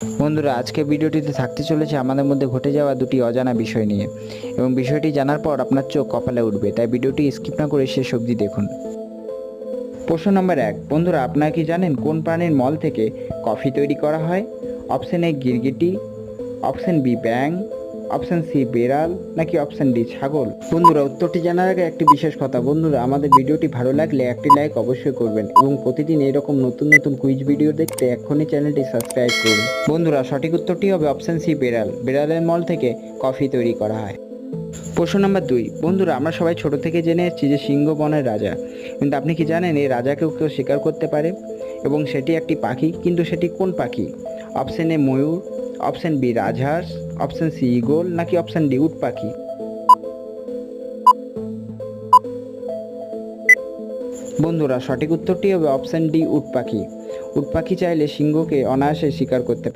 বন্ধুরা, আজকে ভিডিওটিতে থাকতে চলেছে আমাদের মধ্যে ঘটে যাওয়া দুটি অজানা বিষয় নিয়ে, এবং বিষয়টি জানার পর আপনার চোখ কপালে উঠবে, তাই ভিডিওটি স্কিপ না করে শেষ অবধি দেখুন। প্রশ্ন নম্বর 1, বন্ধুরা আপনারা কি জানেন কোন প্রাণীর মল থেকে কফি তৈরি করা হয়? অপশন এ গিরগিটি, অপশন বি ব্যাং, অপশন সি বেড়াল, নাকি অপশন ডি ছাগল? বন্ধুরা, উত্তরটি জানার আগে একটি বিশেষ কথা, বন্ধুরা আমাদের ভিডিওটি ভালো লাগলে একটি লাইক অবশ্যই করবেন এবং প্রতিদিন এরকম নতুন নতুন কুইজ ভিডিও দেখতে এক্ষুনি চ্যানেলটি সাবস্ক্রাইব করুন। বন্ধুরা, সঠিক উত্তরটি হবে অপশন সি বেড়াল। বেড়ালের মল থেকে কফি তৈরি করা হয়। প্রশ্ন নম্বর 2, বন্ধুরা আমরা সবাই ছোট থেকে জেনে এসেছি যে সিংহ বনের রাজা, কিন্তু আপনি কি জানেন এই রাজাকেও কেউ শিকার করতে পারে এবং সেটি একটি পাখি, কিন্তু সেটি কোন পাখি? অপশন এ ময়ূর, অপশন বি রাজহাঁস, অপশন সি ঈগল, নাকি অপশন ডি উট পাখি? বন্ধুরা, সঠিক উত্তরটি হবে অপশন ডি উট পাখি। উট পাখি চাইলে সিংহকে অনায়াসে শিকার করতে পারে।